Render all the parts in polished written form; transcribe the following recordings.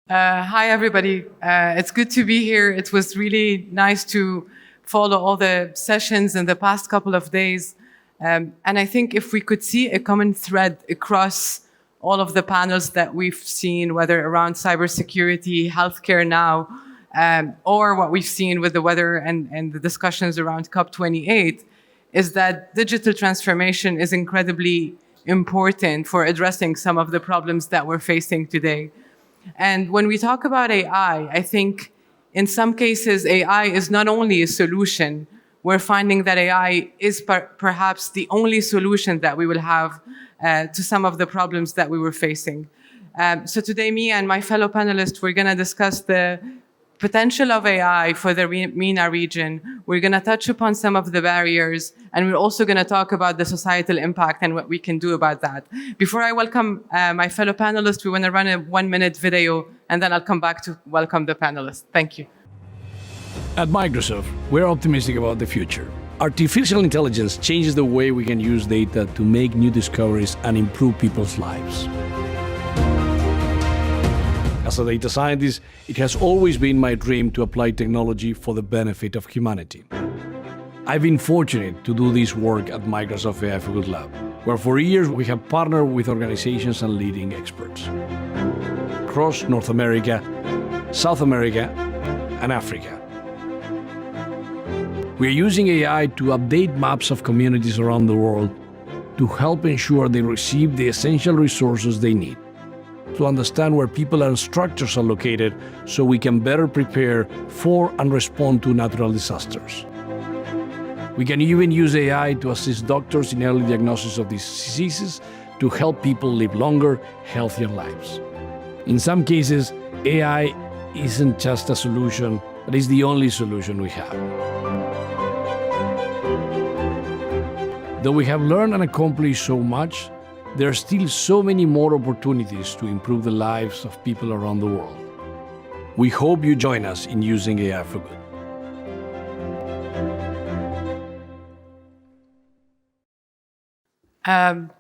Hi, everybody. It's good to be here. It was really nice to follow all the sessions in the past couple of days. And I think if we could see a common thread across all of the panels that we've seen, whether around cybersecurity, healthcare now, or what we've seen with the weather and the discussions around COP28, is that digital transformation is incredibly important for addressing some of the problems that we're facing today. And when we talk about AI, I think in some cases, AI is not only a solution. We're finding that AI is perhaps the only solution that we will have to some of the problems that we were facing. So today, me and my fellow panelists, we're going to discuss the potential of AI for the MENA region. We're going to touch upon some of the barriers, and we're also going to talk about the societal impact and what we can do about that. Before I welcome my fellow panelists, we want to run a 1-minute video, and then I'll come back to welcome the panelists. Thank you. At Microsoft, we're optimistic about the future. Artificial intelligence changes the way we can use data to make new discoveries and improve people's lives. As a data scientist, it has always been my dream to apply technology for the benefit of humanity. I've been fortunate to do this work at Microsoft AI for Good Lab, where for years we have partnered with organizations and leading experts across North America, South America, and Africa. We are using AI to update maps of communities around the world to help ensure they receive the essential resources they need, to understand where people and structures are located so we can better prepare for and respond to natural disasters. We can even use AI to assist doctors in early diagnosis of these diseases to help people live longer, healthier lives. In some cases, AI isn't just a solution, but is the only solution we have. Though we have learned and accomplished so much, there are still so many more opportunities to improve the lives of people around the world. We hope you join us in using AI for good.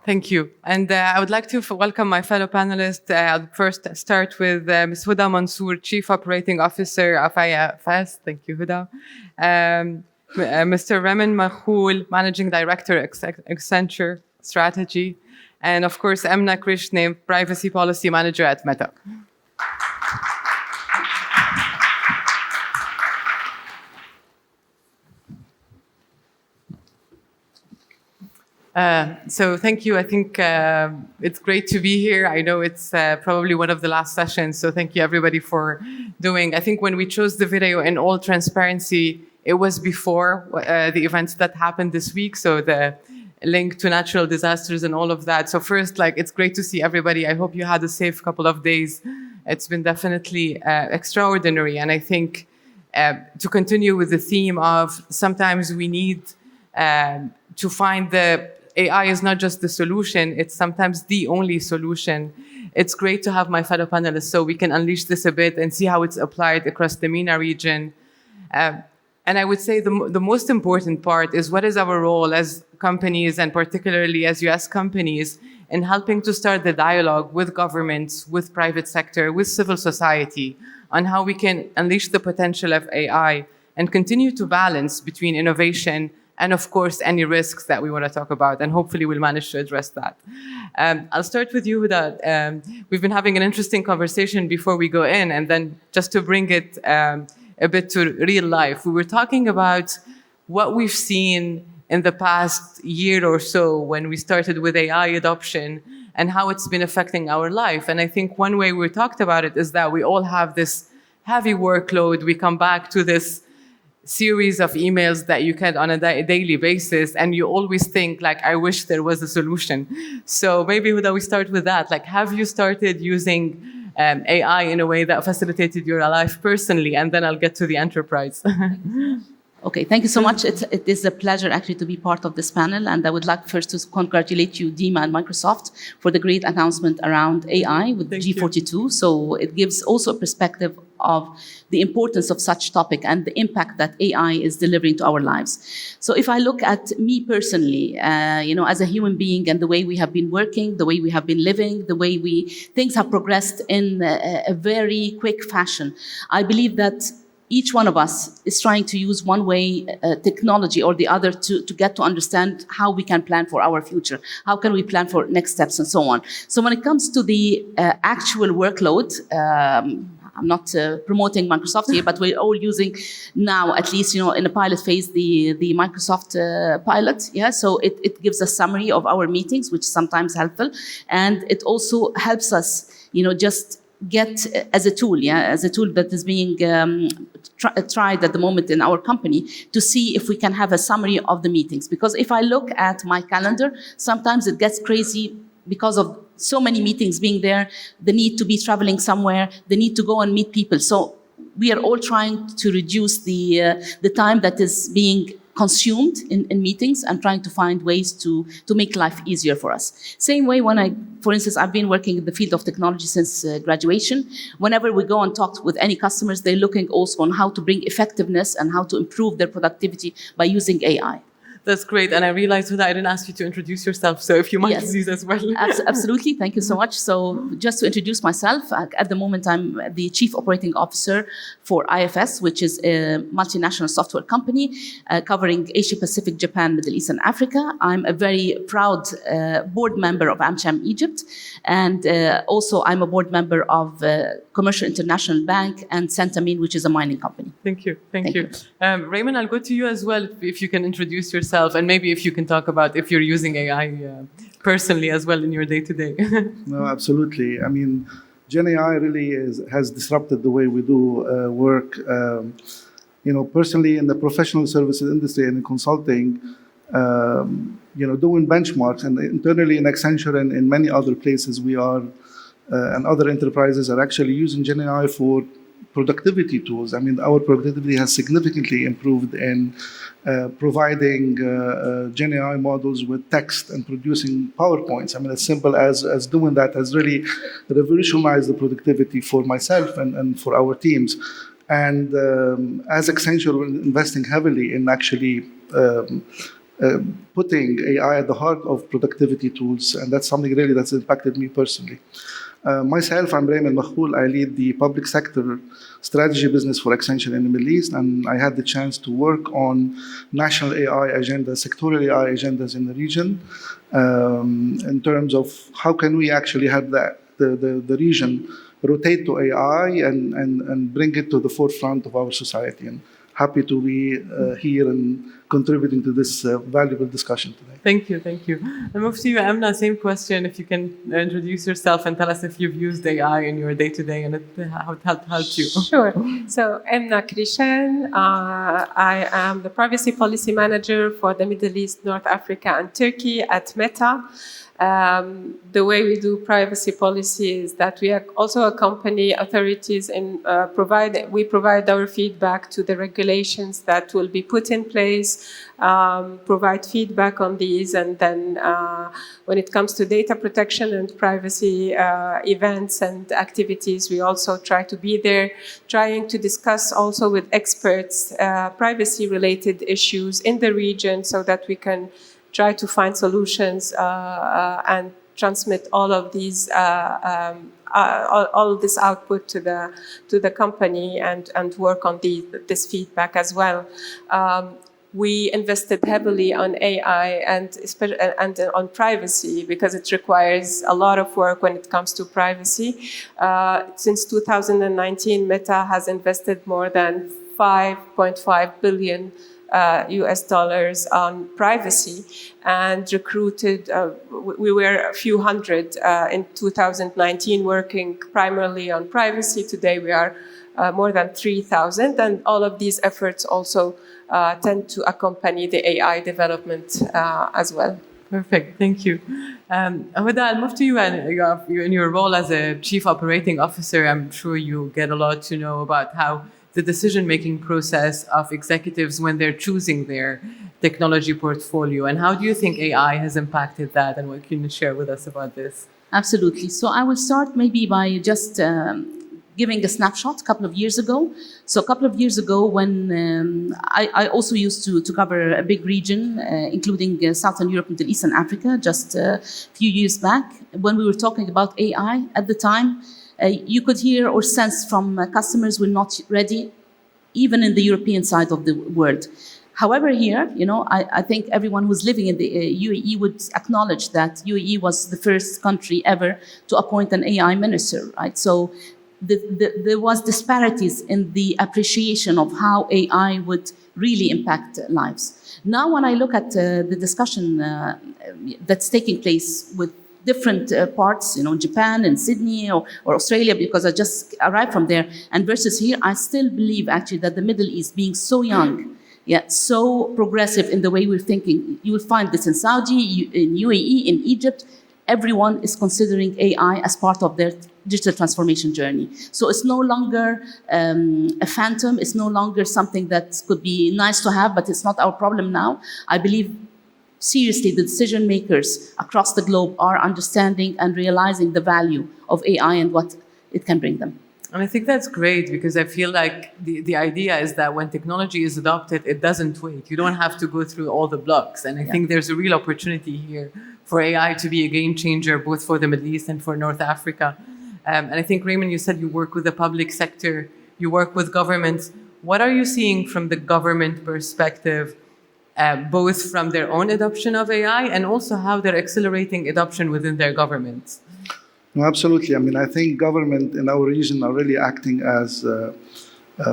Thank you. And I would like to welcome my fellow panelists. I'll first start with Ms. Huda Mansour, Chief Operating Officer of IFS. Thank you, Huda. Mr. Ramin Makhoul, Managing Director, Accenture Strategy. And of course, Emna Krishne, Privacy Policy Manager at Meta. So thank you. I think it's great to be here. I know it's probably one of the last sessions, so thank you everybody for doing. I think when we chose the video, in all transparency, it was before the events that happened this week, so the link to natural disasters and all of that. So first, it's great to see everybody. I hope you had a safe couple of days. It's been definitely extraordinary, and I think to continue with the theme of sometimes we need to find the AI is not just the solution, it's sometimes the only solution. It's great to have my fellow panelists so we can unleash this a bit and see how it's applied across the MENA region. And I would say the most important part is what is our role as companies and particularly as US companies in helping to start the dialogue with governments, with private sector, with civil society on how we can unleash the potential of AI and continue to balance between innovation and of course, any risks that we want to talk about, and hopefully we'll manage to address that. I'll start with you, Huda. We've been having an interesting conversation before we go in, and then just to bring it a bit to real life, we were talking about what we've seen in the past year or so when we started with AI adoption and how it's been affecting our life. And I think one way we talked about it is that we all have this heavy workload. We come back to this series of emails that you get on a daily basis, and you always think, I wish there was a solution. So maybe, Huda, we start with that. Have you started using AI in a way that facilitated your life personally? And then I'll get to the enterprise. Okay, thank you so much. It is a pleasure actually to be part of this panel, and I would like first to congratulate you, Dima and Microsoft, for the great announcement around AI with G42. So it gives also a perspective of the importance of such topic and the impact that AI is delivering to our lives. So if I look at me personally, as a human being and the way we have been working, the way we have been living, the way things have progressed in a very quick fashion, I believe that each one of us is trying to use one way, technology or the other to get to understand how we can plan for our future. How can we plan for next steps and so on. So when it comes to the actual workload, I'm not promoting Microsoft here, but we're all using now, at least, in a pilot phase, the Microsoft pilot. Yeah, so it gives a summary of our meetings, which is sometimes helpful. And it also helps us, just get as a tool that is being tried at the moment in our company to see if we can have a summary of the meetings. Because if I look at my calendar, sometimes it gets crazy because of so many meetings being there, the need to be traveling somewhere, the need to go and meet people. So we are all trying to reduce the time that is being consumed in meetings and trying to find ways to make life easier for us. Same way for instance, I've been working in the field of technology since graduation. Whenever we go and talk with any customers, they're looking also on how to bring effectiveness and how to improve their productivity by using AI. That's great. And I realized that I didn't ask you to introduce yourself. So if you might Yes. please as well. Absolutely. Thank you so much. So just to introduce myself, at the moment, I'm the Chief Operating Officer for IFS, which is a multinational software company covering Asia Pacific, Japan, Middle East, and Africa. I'm a very proud board member of AmCham Egypt. And also I'm a board member of Commercial International Bank and Centamin, which is a mining company. Thank you. Thank you. Raymond, I'll go to you as well, if you can introduce yourself, and maybe if you can talk about if you're using AI personally as well in your day-to-day. No, absolutely. I mean, Gen AI really has disrupted the way we do work. Personally, in the professional services industry and in consulting, doing benchmarks, and internally in Accenture and in many other places, we are, and other enterprises are actually using Gen AI for productivity tools. I mean, our productivity has significantly improved in providing Gen AI models with text and producing PowerPoints. I mean, as simple as doing that has really revolutionized the productivity for myself and for our teams. And as Accenture, we're investing heavily in actually putting AI at the heart of productivity tools, and that's something really that's impacted me personally. Myself, I'm Raymond Makhoul. I lead the public sector strategy business for Accenture in the Middle East, and I had the chance to work on national AI agendas, sectoral AI agendas in the region, in terms of how can we actually have the region rotate to AI and bring it to the forefront of our society. And happy to be here and contributing to this valuable discussion today. Thank you, thank you. I'll move to you, Amna. Same question. If you can introduce yourself and tell us if you've used AI in your day-to-day and how it helped you. Sure. So, Emna Krishan. I am the Privacy Policy Manager for the Middle East, North Africa, and Turkey at Meta. The way we do privacy policy is that we also accompany authorities and we provide our feedback to the regulations that will be put in place, provide feedback on these, and then when it comes to data protection and privacy events and activities, we also try to be there, trying to discuss also with experts privacy-related issues in the region so that we can try to find solutions and transmit all of these all of this output to the company and work on this feedback as well. We invested heavily on AI and on privacy because it requires a lot of work when it comes to privacy. Since 2019, Meta has invested more than $5.5 billion US dollars on privacy and recruited, we were a few hundred in 2019 working primarily on privacy. Today we are more than 3,000, and all of these efforts also tend to accompany the AI development as well. Perfect, thank you. Huda, I'll move to you, and in your role as a Chief Operating Officer, I'm sure you get a lot to know about how the decision-making process of executives when they're choosing their technology portfolio. And how do you think AI has impacted that? And what can you share with us about this? Absolutely. So I will start maybe by just giving a snapshot a couple of years ago. So a couple of years ago when I also used to cover a big region, including Southern Europe, Middle East and Africa, just a few years back, when we were talking about AI at the time, you could hear or sense from customers we're not ready, even in the European side of the world. However, here, I think everyone who's living in the UAE would acknowledge that UAE was the first country ever to appoint an AI minister, right? So there was disparities in the appreciation of how AI would really impact lives. Now, when I look at the discussion that's taking place with different parts, Japan and Sydney or Australia, because I just arrived from there, and versus here, I still believe actually that the Middle East, being so young, yet so progressive in the way we're thinking, you will find this in Saudi, in UAE, in Egypt, everyone is considering AI as part of their digital transformation journey. So it's no longer a phantom, it's no longer something that could be nice to have, but it's not our problem now. I believe seriously the decision makers across the globe are understanding and realizing the value of AI and what it can bring them. And I think that's great because I feel like the idea is that when technology is adopted, it doesn't wait. You don't have to go through all the blocks. And I think there's a real opportunity here for AI to be a game changer, both for the Middle East and for North Africa. And I think, Raymond, you said you work with the public sector, you work with governments. What are you seeing from the government perspective, both from their own adoption of AI and also how they're accelerating adoption within their governments? No, absolutely. I mean, I think government in our region are really acting as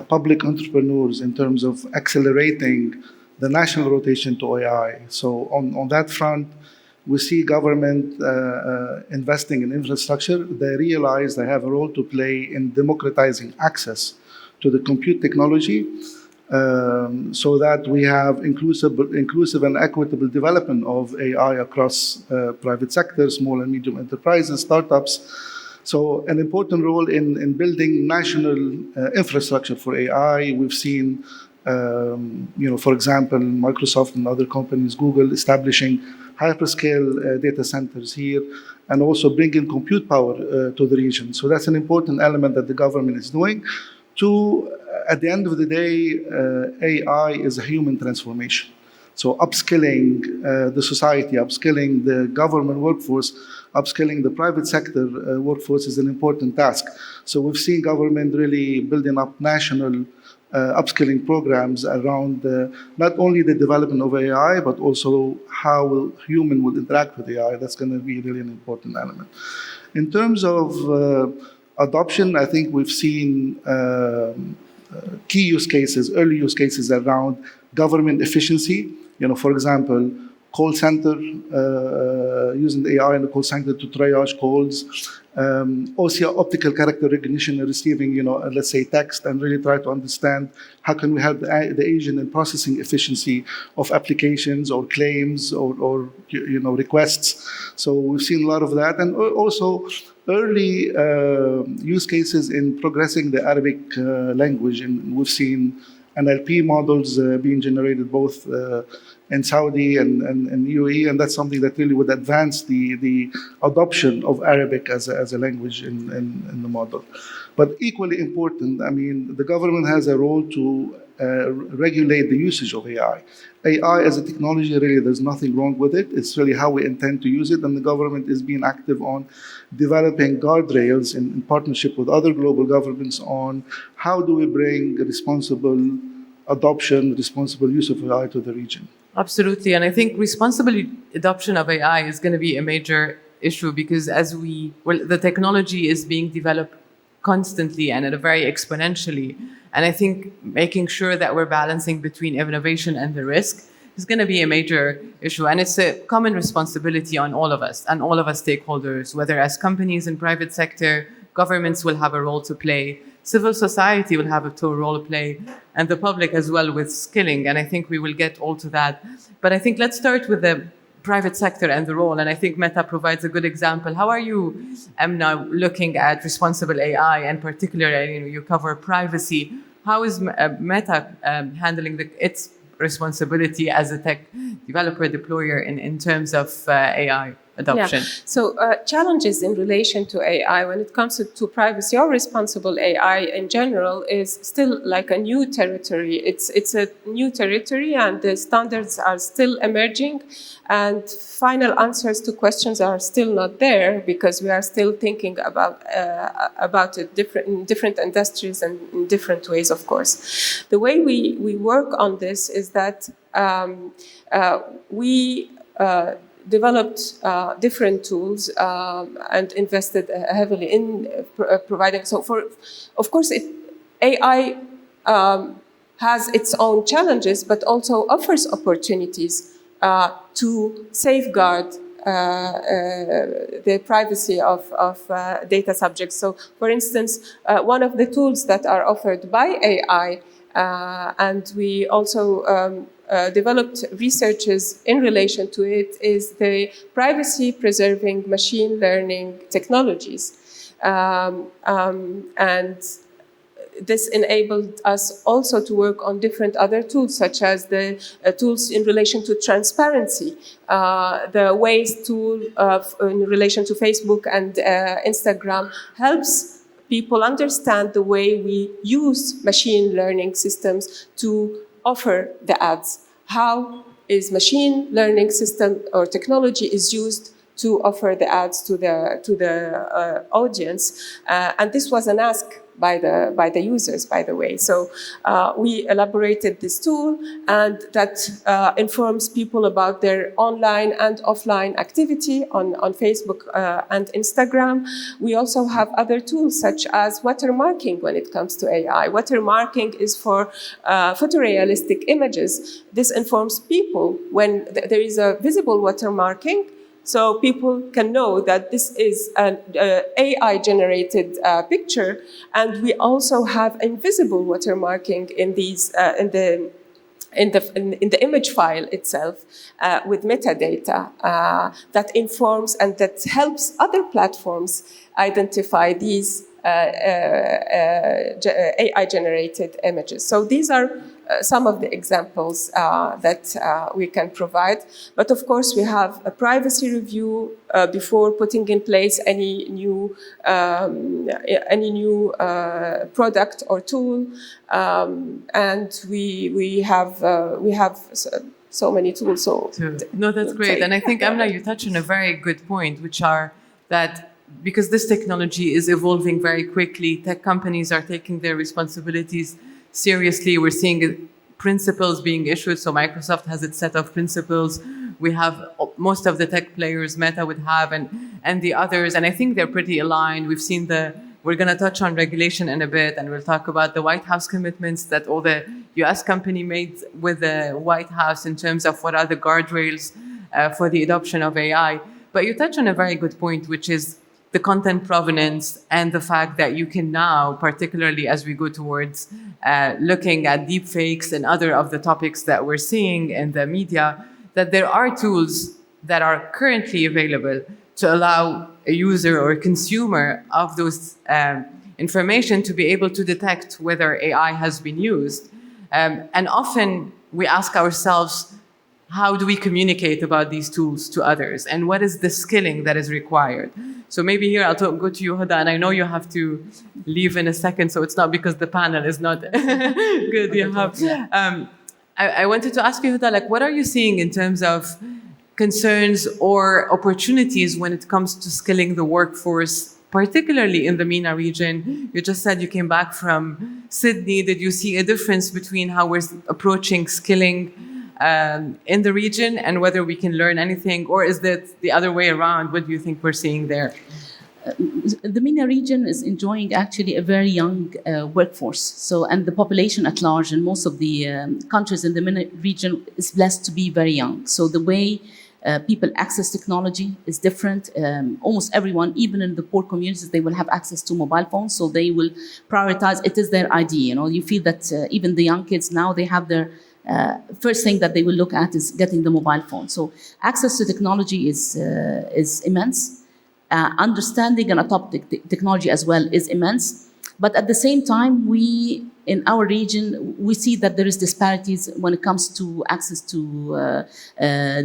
public entrepreneurs in terms of accelerating the national rotation to AI. So on that front, we see government investing in infrastructure. They realize they have a role to play in democratizing access to the compute technology so that we have inclusive and equitable development of AI across private sector, small and medium enterprises, startups. So an important role in building national infrastructure for AI. We've seen, for example, Microsoft and other companies, Google, establishing hyperscale data centers here and also bringing compute power to the region. So that's an important element that the government is doing. At the end of the day, AI is a human transformation. So upskilling the society, upskilling the government workforce, upskilling the private sector workforce is an important task. So we've seen government really building up national upskilling programs around not only the development of AI, but also how human will interact with AI. That's going to be really an important element. In terms of adoption, I think we've seen key use cases, early use cases around government efficiency. For example, call center, using the AI in the call center to triage calls. OCR, optical character recognition, and receiving, let's say text, and really try to understand how can we help the agent in processing efficiency of applications or claims or requests. So we've seen a lot of that, and also early use cases in progressing the Arabic language, and we've seen NLP models being generated both in Saudi and UAE, and that's something that really would advance the adoption of Arabic as a language in the model. But equally important, I mean, the government has a role to regulate the usage of AI. AI as a technology, really, there's nothing wrong with it. It's really how we intend to use it, and the government is being active on developing guardrails in partnership with other global governments on how do we bring responsible adoption, responsible use of AI to the region. Absolutely. And I think responsible adoption of AI is going to be a major issue because the technology is being developed constantly and at a very exponentially. And I think making sure that we're balancing between innovation and the risk is going to be a major issue. And it's a common responsibility on all of us and all of us stakeholders, whether as companies in private sector, governments will have a role to play, civil society will have a role to play, and the public as well with skilling. And I think we will get all to that. But I think let's start with the private sector and the role. And I think Meta provides a good example. How are you now looking at responsible AI and particularly, you cover privacy how is Meta handling its responsibility as a tech developer, deployer in terms of AI adoption? Yeah. So challenges in relation to AI when it comes to privacy or responsible AI in general is still like a new territory. It's a new territory, and the standards are still emerging, and final answers to questions are still not there because we are still thinking about it in different industries and in different ways, of course. The way we work on this is that we developed different tools and invested heavily in providing. So, of course, AI has its own challenges, but also offers opportunities to safeguard the privacy of data subjects. So, for instance, one of the tools that are offered by AI, and we also developed researches in relation to it, is the privacy-preserving machine learning technologies. And this enabled us also to work on different other tools, such as the tools in relation to transparency, the Waze tool in relation to Facebook and Instagram helps people understand the way we use machine learning systems to offer the ads. How is machine learning system or technology is used to offer the ads to the audience? And this was an ask by the users, by the way. So we elaborated this tool, and that informs people about their online and offline activity on Facebook and Instagram. We also have other tools such as watermarking when it comes to AI. Watermarking is for photorealistic images. This informs people when there is a visible watermarking, so people can know that this is an AI-generated picture, and we also have invisible watermarking in these in the image file itself with metadata that informs and that helps other platforms identify these AI-generated images. So these are some of the examples that we can provide. But of course, we have a privacy review before putting in place any new product or tool, and we have so many tools. No, that's great. And I think, Amna, you touched on a very good point, which are that because this technology is evolving very quickly, tech companies are taking their responsibilities seriously. We're seeing principles being issued. So Microsoft has its set of principles. We have most of the tech players, Meta would have, and the others. And I think they're pretty aligned. We've seen we're going to touch on regulation in a bit, and we'll talk about the White House commitments that all the US company made with the White House in terms of what are the guardrails for the adoption of AI. But you touch on a very good point, which is the content provenance and the fact that you can now, particularly as we go towards looking at deepfakes and other of the topics that we're seeing in the media, that there are tools that are currently available to allow a user or a consumer of those information to be able to detect whether AI has been used. And often we ask ourselves, how do we communicate about these tools to others? And what is the skilling that is required? So maybe here I'll go to you, Huda, and I know you have to leave in a second, so it's not because the panel is not good. You have. I wanted to ask you, Huda, like, what are you seeing in terms of concerns or opportunities when it comes to skilling the workforce, particularly in the MENA region? You just said you came back from Sydney. Did you see a difference between how we're approaching skilling in the region and whether we can learn anything, or is that the other way around? What do you think we're seeing there? The MENA region is enjoying actually a very young workforce. So, and the population at large in most of the countries in the MENA region is blessed to be very young. So the way people access technology is different. Almost everyone, even in the poor communities, they will have access to mobile phones. So they will prioritize, it is their ID. You know, you feel that even the young kids now, they have their first thing that they will look at is getting the mobile phone. So access to technology is immense. Understanding and adopting technology as well is immense. But at the same time, we in our region, we see that there is disparities when it comes to access to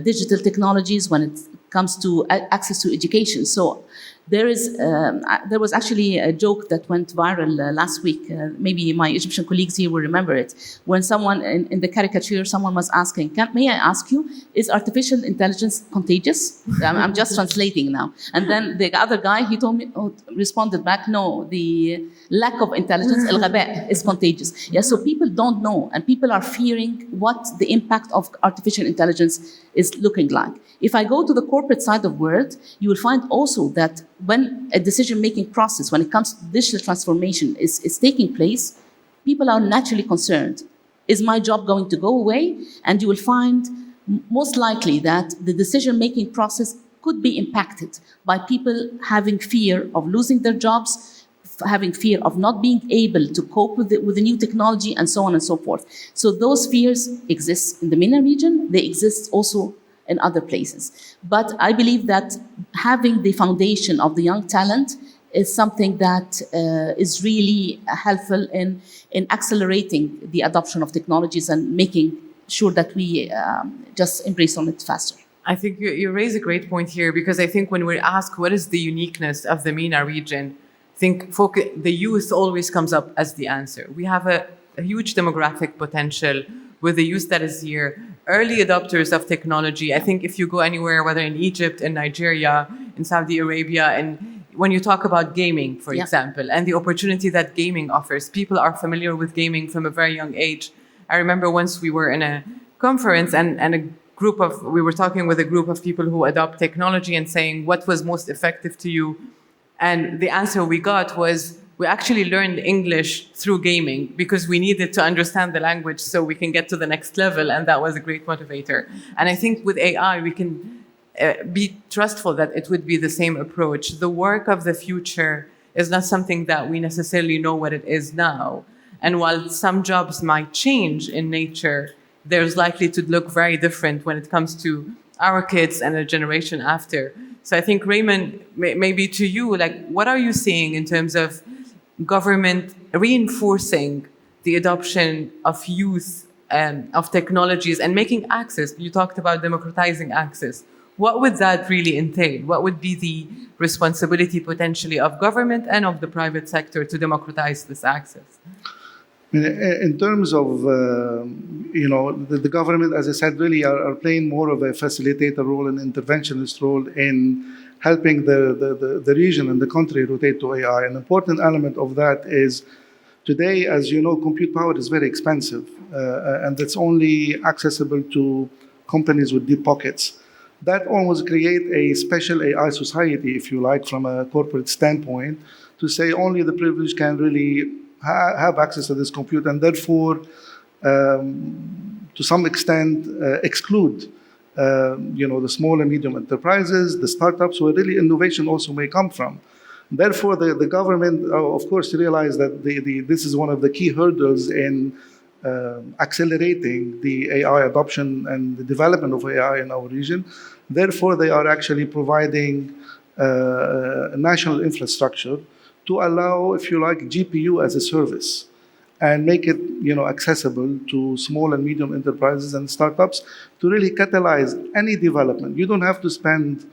digital technologies, when it comes to access to education. So there was actually a joke that went viral last week. Maybe my Egyptian colleagues here will remember it. When someone in the caricature, someone was asking, may I ask you, is artificial intelligence contagious? I'm just translating now. And then the other guy, he responded back, no, the lack of intelligence, al-ghaba, is contagious. Yeah, so people don't know, and people are fearing what the impact of artificial intelligence is looking like. If I go to the corporate side of the world, you will find also that when a decision-making process, when it comes to digital transformation is taking place, people are naturally concerned. Is my job going to go away? And you will find most likely that the decision-making process could be impacted by people having fear of losing their jobs, having fear of not being able to cope with the new technology, and so on and so forth. So those fears exist in the MENA region. They exist also in other places. But I believe that having the foundation of the young talent is something that is really helpful in accelerating the adoption of technologies and making sure that we just embrace on it faster. I think you raise a great point here, because I think when we ask what is the uniqueness of the MENA region, I think the youth always comes up as the answer. We have a huge demographic potential with the youth that is here, early adopters of technology. I think if you go anywhere, whether in Egypt, in Nigeria, in Saudi Arabia, and when you talk about gaming, for example, and the opportunity that gaming offers, people are familiar with gaming from a very young age. I remember once we were in a conference and we were talking with a group of people who adopt technology and saying, what was most effective to you? And the answer we got was, we actually learned English through gaming because we needed to understand the language so we can get to the next level. And that was a great motivator. And I think with AI, we can be trustful that it would be the same approach. The work of the future is not something that we necessarily know what it is now. And while some jobs might change in nature, there's likely to look very different when it comes to our kids and the generation after. So I think, Raymond, maybe to you, like, what are you seeing in terms of government reinforcing the adoption of youth of technologies and making access? You talked about democratizing access. What would that really entail? What would be the responsibility potentially of government and of the private sector to democratize this access? In terms of, the government, as I said, really are playing more of a facilitator role and interventionist role in helping the region and the country rotate to AI. An important element of that is today, as you know, compute power is very expensive, and it's only accessible to companies with deep pockets. That almost create a special AI society, if you like, from a corporate standpoint, to say only the privileged can really have access to this compute, and therefore, to some extent, exclude the small and medium enterprises, the startups, where really innovation also may come from. Therefore, the government, of course, realized that this is one of the key hurdles in accelerating the AI adoption and the development of AI in our region. Therefore, they are actually providing national infrastructure to allow, if you like, GPU as a service and make it accessible to small and medium enterprises and startups to really catalyze any development. You don't have to spend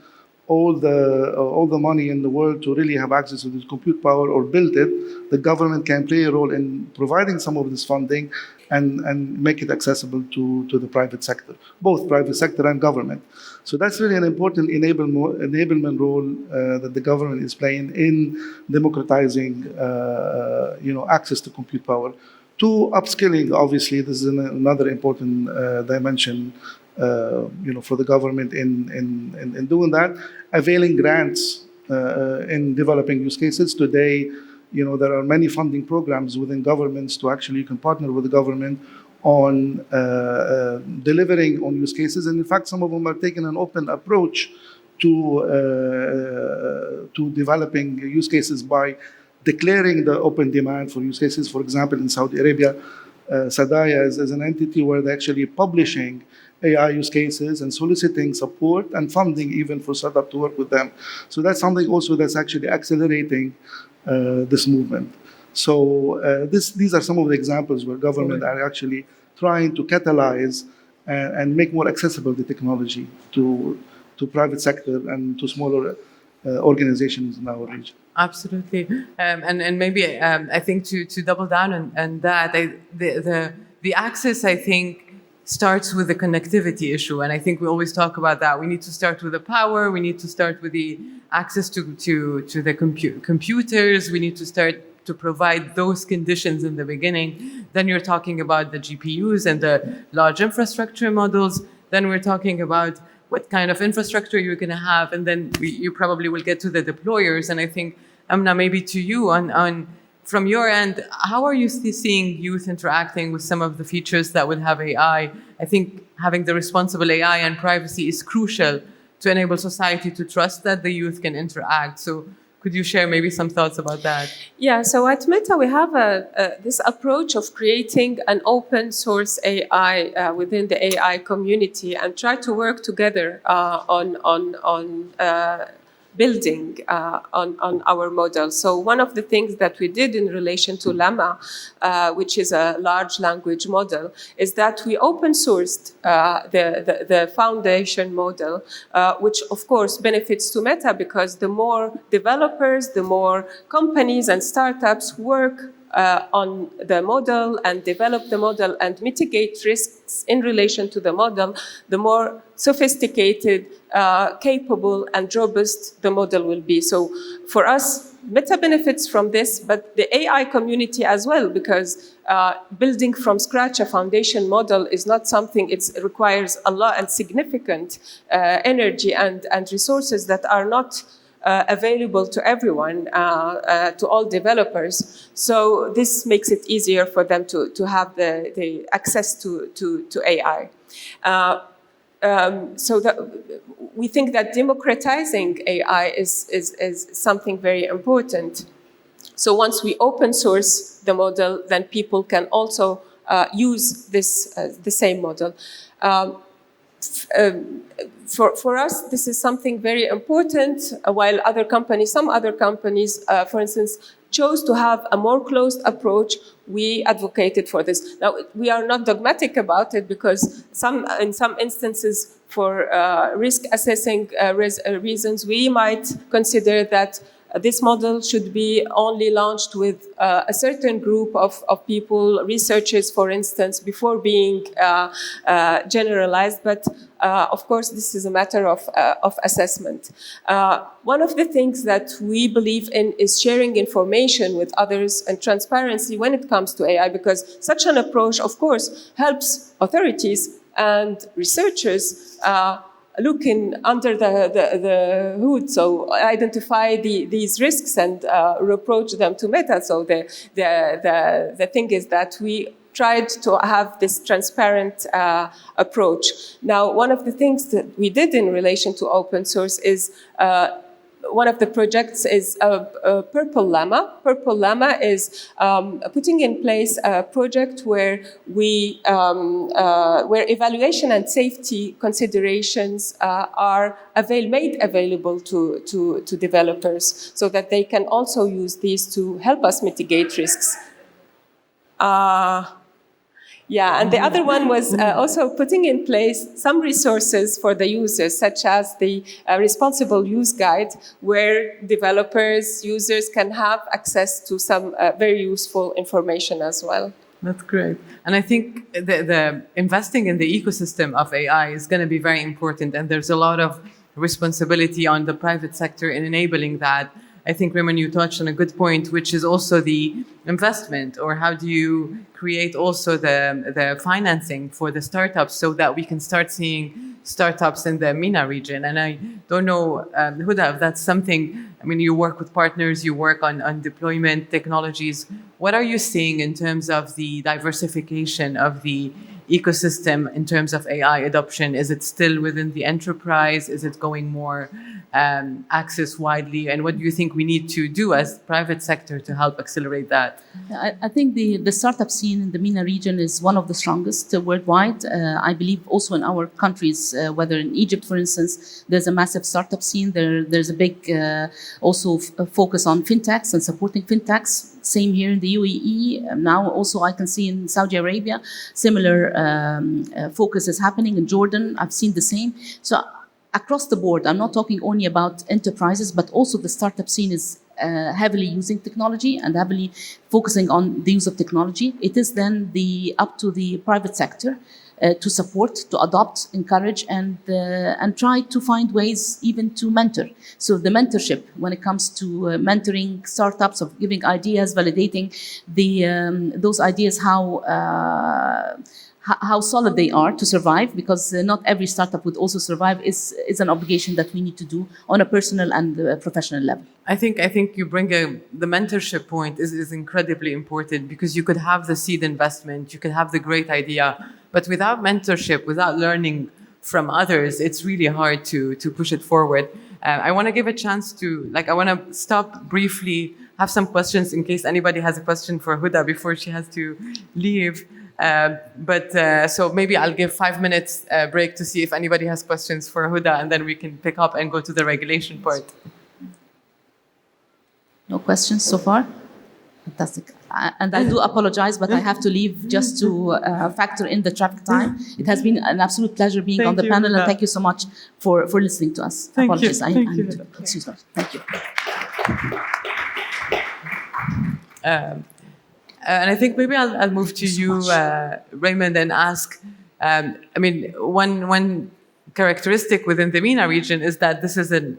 all the money in the world to really have access to this compute power or build it. The government can play a role in providing some of this funding and make it accessible to the private sector, both private sector and government. So that's really an important enablement role that the government is playing in democratizing access to compute power. To upskilling, obviously, this is another important dimension for the government in doing that, availing grants in developing use cases. Today, there are many funding programs within governments to actually, you can partner with the government on delivering on use cases. And in fact, some of them are taking an open approach to developing use cases by declaring the open demand for use cases. For example, in Saudi Arabia, Sadaya is an entity where they're actually publishing AI use cases and soliciting support and funding even for startup to work with them. So that's something also that's actually accelerating this movement. So these are some of the examples where government are actually trying to catalyze and make more accessible the technology to private sector and to smaller organizations in our region. Absolutely, and maybe I think to double down on that, the access, I think, starts with the connectivity issue, and I think we always talk about that. We need to start with the power. We need to start with the access to the computers. We need to start to provide those conditions in the beginning. Then you're talking about the GPUs and the large infrastructure models. Then we're talking about what kind of infrastructure you're going to have, and then you probably will get to the deployers. And I think, Amna, maybe to you on from your end, how are you seeing youth interacting with some of the features that will have AI? I think having the responsible AI and privacy is crucial to enable society to trust that the youth can interact. So could you share maybe some thoughts about that? Yeah, so at Meta, we have this approach of creating an open source AI within the AI community and try to work together on building on our model. So one of the things that we did in relation to Llama, which is a large language model, is that we open sourced the foundation model, which of course benefits to Meta because the more developers, the more companies and startups work on the model and develop the model and mitigate risks in relation to the model, the more sophisticated, capable, and robust the model will be. So for us, Meta benefits from this, but the AI community as well, because building from scratch a foundation model is not something, it requires a lot and significant energy and resources that are not available to everyone, to all developers. So this makes it easier for them to have the access to AI. So that we think that democratizing AI is something very important. So once we open source the model, then people can also use this the same model. For us, this is something very important, while some other companies, for instance, chose to have a more closed approach. We advocated for this. Now, we are not dogmatic about it because in some instances, for risk assessing reasons, we might consider that this model should be only launched with a certain group of people, researchers, for instance, before being generalized. But of course, this is a matter of assessment. One of the things that we believe in is sharing information with others and transparency when it comes to AI, because such an approach, of course, helps authorities and researchers looking under the hood, so identify these risks and approach them to Meta. So the thing is that we tried to have this transparent approach. Now, one of the things that we did in relation to open source is one of the projects is Purple Llama. Purple Llama is putting in place a project where where evaluation and safety considerations are made available to developers, so that they can also use these to help us mitigate risks. Yeah, and the other one was also putting in place some resources for the users, such as the responsible use guide, where developers, users can have access to some very useful information as well. That's great. And I think the investing in the ecosystem of AI is going to be very important, and there's a lot of responsibility on the private sector in enabling that. I think, Raymond, you touched on a good point, which is also the investment, or how do you create also the financing for the startups so that we can start seeing startups in the MENA region. And I don't know, Huda, if that's something, I mean, you work with partners, you work on deployment technologies. What are you seeing in terms of the diversification of the ecosystem in terms of AI adoption? Is it still within the enterprise? Is it going more access widely? And what do you think we need to do as private sector to help accelerate that? I think the startup scene in the MENA region is one of the strongest worldwide. I believe also in our countries, whether in Egypt, for instance, there's a massive startup scene. There's a big also focus on fintechs and supporting fintechs. Same here in the UAE. Now also I can see in Saudi Arabia, similar focus is happening. In Jordan, I've seen the same. So across the board, I'm not talking only about enterprises, but also the startup scene is heavily using technology and heavily focusing on the use of technology. It is then up to the private sector to support, to adopt, encourage, and try to find ways even to mentor. So the mentorship, when it comes to mentoring startups, of giving ideas, validating those ideas, how solid they are to survive, because not every startup would also survive, is an obligation that we need to do on a personal and professional level. I think you bring the mentorship point is incredibly important, because you could have the seed investment, you could have the great idea, but without mentorship, without learning from others, it's really hard to push it forward. I want to give a chance to, I want to stop briefly, have some questions in case anybody has a question for Huda before she has to leave. So maybe I'll give 5 minutes break to see if anybody has questions for Huda, and then we can pick up and go to the regulation part. No questions so far? Fantastic. And I do apologize, but I have to leave just to factor in the traffic time. It has been an absolute pleasure being on the panel, and thank you so much for listening to us. Apologies. Excuse me. Thank you. And I think maybe I'll move to you, Raymond, and ask, one characteristic within the MENA region is that this is a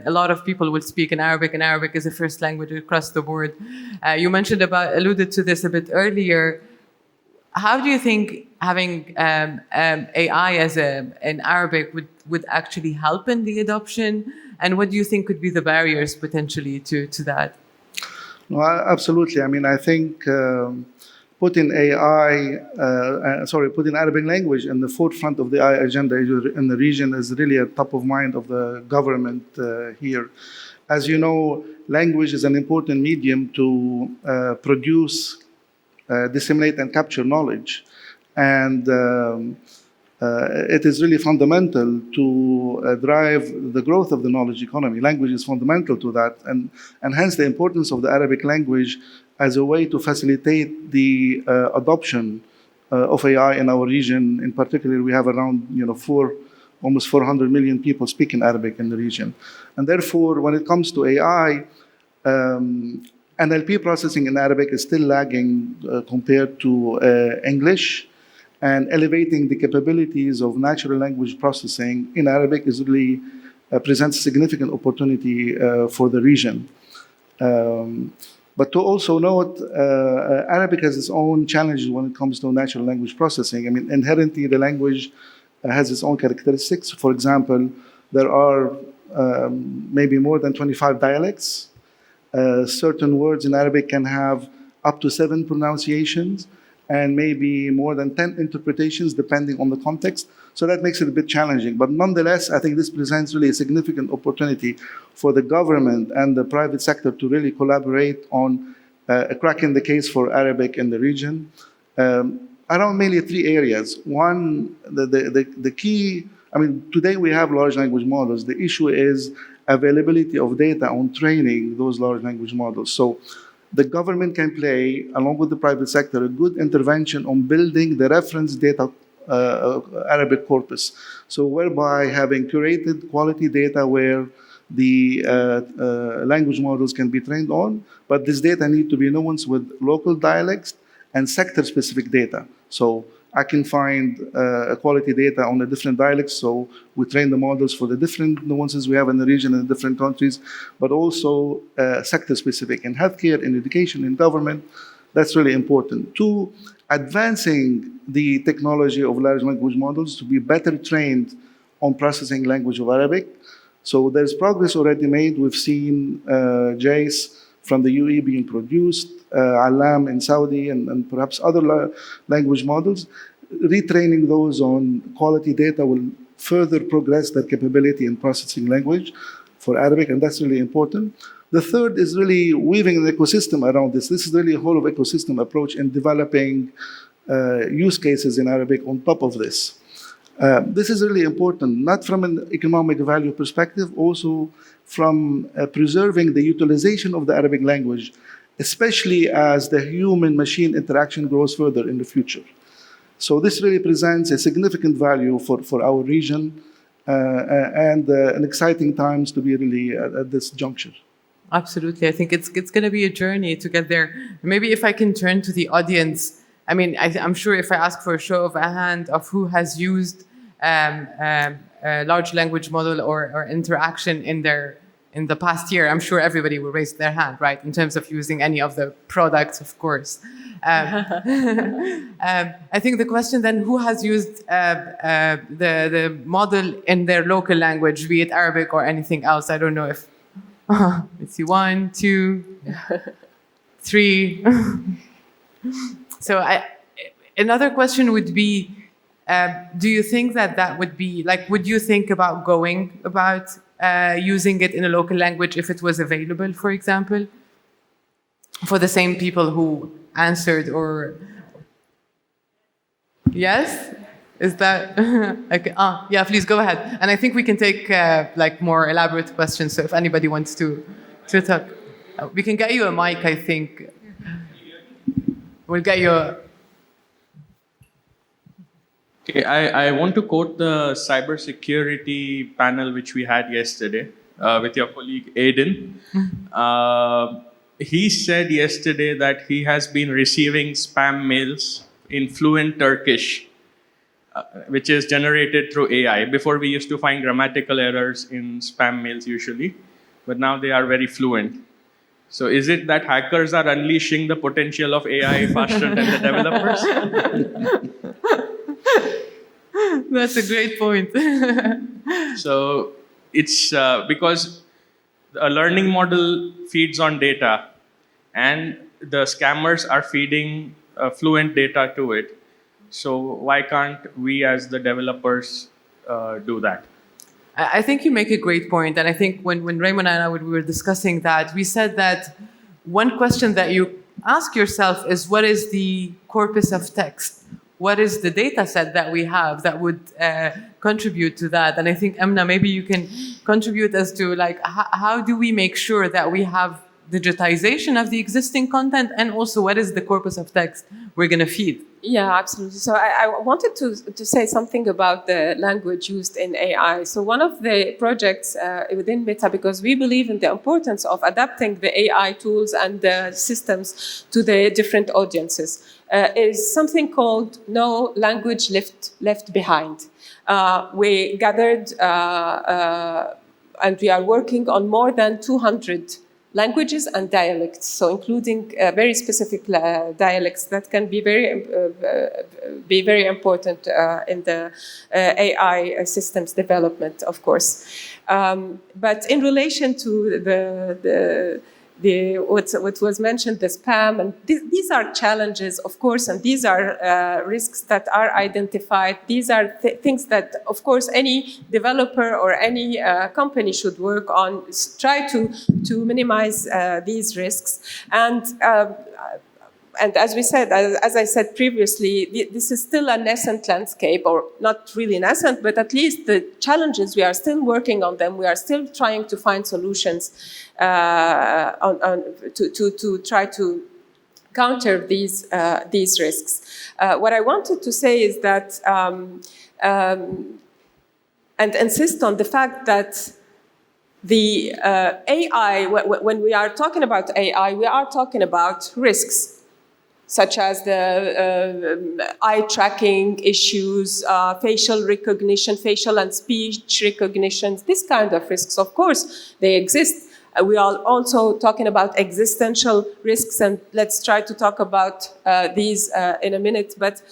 lot of people will speak in Arabic, and Arabic is a first language across the board. You alluded to this a bit earlier. How do you think having AI in Arabic would actually help in the adoption? And what do you think could be the barriers potentially to that? No, absolutely. I think putting Arabic language in the forefront of the AI agenda in the region is really at top of mind of the government here. As you know, language is an important medium to produce, disseminate, and capture knowledge. And it is really fundamental to drive the growth of the knowledge economy. Language is fundamental to that, and hence the importance of the Arabic language as a way to facilitate the adoption of AI in our region. In particular, we have around almost 400 million people speaking Arabic in the region. And therefore, when it comes to AI, NLP processing in Arabic is still lagging compared to English. And elevating the capabilities of natural language processing in Arabic is really presents significant opportunity for the region. But to also note, Arabic has its own challenges when it comes to natural language processing. Inherently, the language has its own characteristics. For example, there are maybe more than 25 dialects. Certain words in Arabic can have up to 7 pronunciations, and maybe more than 10 interpretations depending on the context. So that makes it a bit challenging. But nonetheless, I think this presents really a significant opportunity for the government and the private sector to really collaborate on cracking the case for Arabic in the region. Around mainly 3 areas. One, the key, today we have large language models. The issue is availability of data on training those large language models. So the government can play, along with the private sector, a good intervention on building the reference data Arabic corpus. So whereby having curated quality data where the language models can be trained on, but this data need to be nuanced with local dialects and sector-specific data. So I can find quality data on the different dialects, so we train the models for the different nuances we have in the region and different countries, but also sector-specific in healthcare, in education, in government. That's really important. 2, advancing the technology of large language models to be better trained on processing language of Arabic. So there's progress already made. We've seen JACE from the UAE being produced, Alam in Saudi, and perhaps other language models. Retraining those on quality data will further progress their capability in processing language. for Arabic, and that's really important. The third is really weaving an ecosystem around this. This is really a whole of ecosystem approach in developing use cases in Arabic on top of this. This is really important, not from an economic value perspective, also from preserving the utilization of the Arabic language, especially as the human-machine interaction grows further in the future. So this really presents a significant value for our region and an exciting times to be really at this juncture. Absolutely. I think it's going to be a journey to get there. Maybe if I can turn to the audience, I mean, I'm sure if I ask for a show of a hand of who has used a large language model or interaction in the past year, I'm sure everybody will raise their hand, right? In terms of using any of the products, of course. I think the question then, who has used the model in their local language, be it Arabic or anything else? I don't know if, let's see, 1, 2, 3. So another question would be, do you think that would be, like, would you think about going about using it in a local language if it was available, for example, for the same people who answered? Or yes, is that okay? Yeah, please go ahead. And I think we can take like more elaborate questions. So if anybody wants to talk, we can get you a mic. I think we'll get you a. Okay, I want to quote the cybersecurity panel which we had yesterday with your colleague Aiden. He said yesterday that he has been receiving spam mails in fluent Turkish, which is generated through AI. Before, we used to find grammatical errors in spam mails usually, but now they are very fluent. So is it that hackers are unleashing the potential of AI faster than the developers? That's a great point. So it's because a learning model feeds on data, and the scammers are feeding fluent data to it. So why can't we as the developers do that? I think you make a great point. And I think when Raymond and I we were discussing that, we said that one question that you ask yourself is, what is the corpus of text? What is the data set that we have that would contribute to that? And I think, Emna, maybe you can contribute as to, like, how do we make sure that we have digitization of the existing content, and also what is the corpus of text we're going to feed? Yeah, absolutely. So I wanted to say something about the language used in AI. So one of the projects within Meta, because we believe in the importance of adapting the AI tools and the systems to the different audiences, is something called No Language Left Behind. We gathered and we are working on more than 200 languages and dialects, so including very specific dialects that can be very important in the AI systems development, of course. But in relation to what was mentioned, the spam, and these are challenges, of course, and these are risks that are identified. These are things that, of course, any developer or any company should work on, try to minimize these risks. And as we said, as I said previously, this is still a nascent landscape, or not really nascent, but at least the challenges, we are still working on them. We are still trying to find solutions to try to counter these risks. What I wanted to say is that, and insist on the fact that the AI, when we are talking about AI, we are talking about risks, such as the eye tracking issues, facial recognition, facial and speech recognition, this kind of risks. Of course, they exist. We are also talking about existential risks, and let's try to talk about these in a minute. But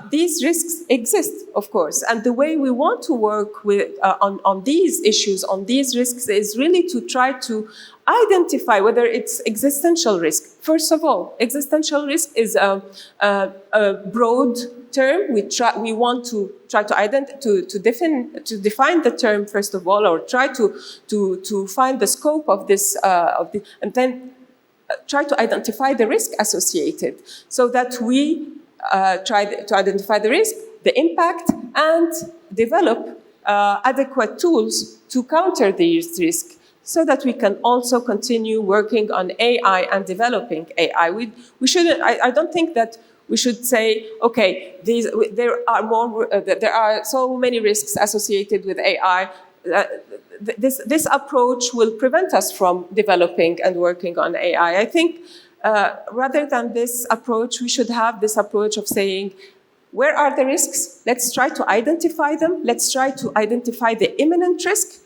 these risks exist, of course. And the way we want to work with, on these issues, on these risks, is really to try to identify whether it's existential risk. First of all, existential risk is a broad term, we want to try to define the term first of all, or try to find the scope of this, and then try to identify the risk associated, so that we try to identify the risk, the impact, and develop adequate tools to counter these risks, so that we can also continue working on AI and developing AI. We shouldn't. I don't think that we should say, okay, there are so many risks associated with AI. This approach will prevent us from developing and working on AI. I think rather than this approach, we should have this approach of saying, where are the risks? Let's try to identify them. Let's try to identify the imminent risk,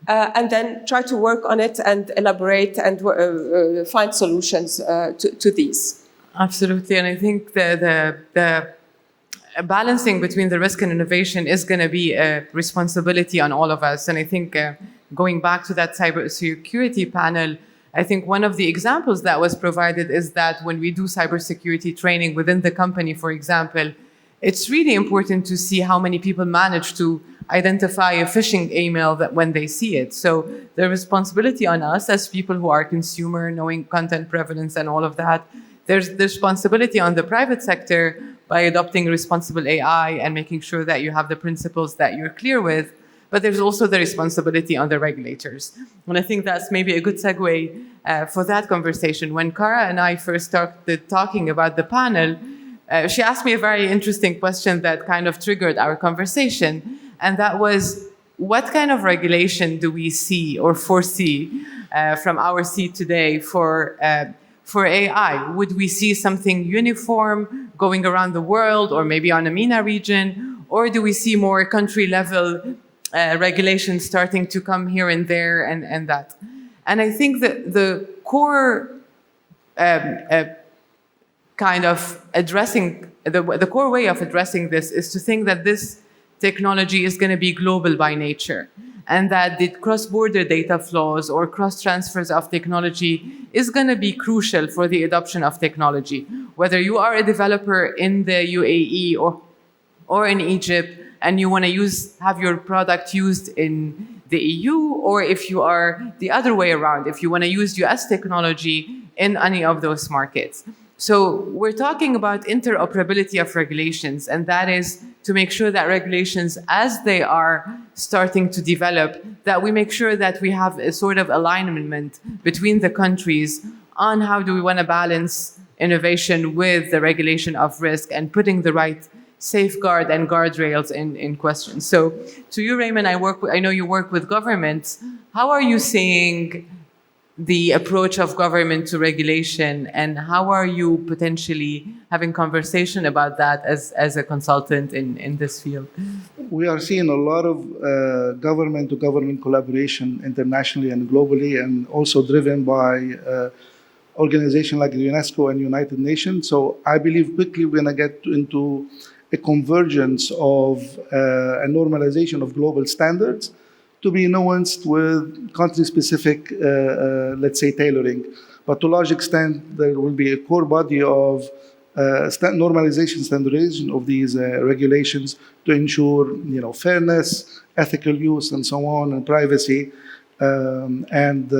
and then try to work on it and elaborate and find solutions to these. Absolutely, and I think the balancing between the risk and innovation is going to be a responsibility on all of us. And I think going back to that cybersecurity panel, I think one of the examples that was provided is that when we do cybersecurity training within the company, for example, it's really important to see how many people manage to identify a phishing email that when they see it. So the responsibility on us as people who are consumer, knowing content prevalence and all of that, there's the responsibility on the private sector by adopting responsible AI and making sure that you have the principles that you're clear with. But there's also the responsibility on the regulators. And I think that's maybe a good segue for that conversation. When Cara and I first started talking about the panel, she asked me a very interesting question that kind of triggered our conversation. And that was, what kind of regulation do we see or foresee from our seat today for AI? Would we see something uniform going around the world, or maybe on a MENA region? Or do we see more country-level regulations starting to come here and there and that? And I think that the core kind of addressing, the core way of addressing this is to think that this technology is going to be global by nature, and that the cross-border data flows or cross-transfers of technology is going to be crucial for the adoption of technology. Whether you are a developer in the UAE or in Egypt and you want to have your product used in the EU, or if you are the other way around, if you want to use US technology in any of those markets. So we're talking about interoperability of regulations, and that is to make sure that regulations, as they are starting to develop, that we make sure that we have a sort of alignment between the countries on how do we want to balance innovation with the regulation of risk and putting the right safeguard and guardrails in question. So to you, Raymond, I know you work with governments. How are you seeing the approach of government to regulation, and how are you potentially having conversation about that as a consultant in this field? We are seeing a lot of government-to-government collaboration internationally and globally, and also driven by organizations like the UNESCO and United Nations. So I believe quickly we're going to get into a convergence of a normalization of global standards to be nuanced with country-specific, let's say, tailoring. But to a large extent, there will be a core body of normalization, standardization of these regulations to ensure, fairness, ethical use, and so on, and privacy, and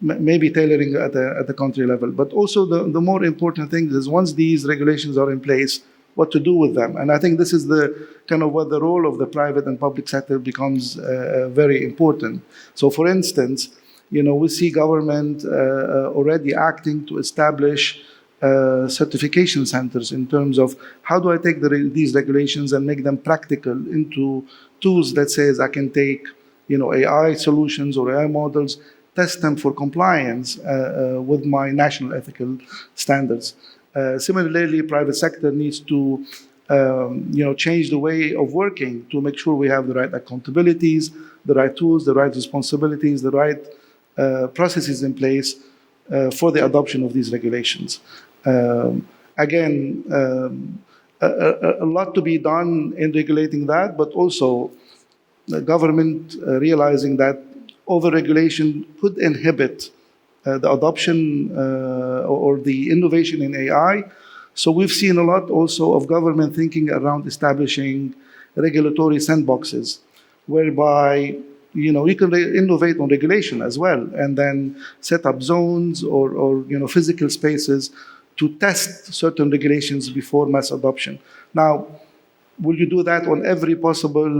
maybe tailoring at the country level. But also the more important thing is, once these regulations are in place, what to do with them. And I think this is the kind of what the role of the private and public sector becomes very important. So for instance, we see government already acting to establish certification centers in terms of how do I take these regulations and make them practical into tools that says I can take AI solutions or AI models, test them for compliance with my national ethical standards. Similarly, private sector needs to change the way of working to make sure we have the right accountabilities, the right tools, the right responsibilities, the right processes in place for the adoption of these regulations. Again, a lot to be done in regulating that, but also the government realizing that over-regulation could inhibit the adoption or the innovation in AI So we've seen a lot also of government thinking around establishing regulatory sandboxes, whereby you can innovate on regulation as well, and then set up zones or physical spaces to test certain regulations before mass adoption. Now, will you do that on every possible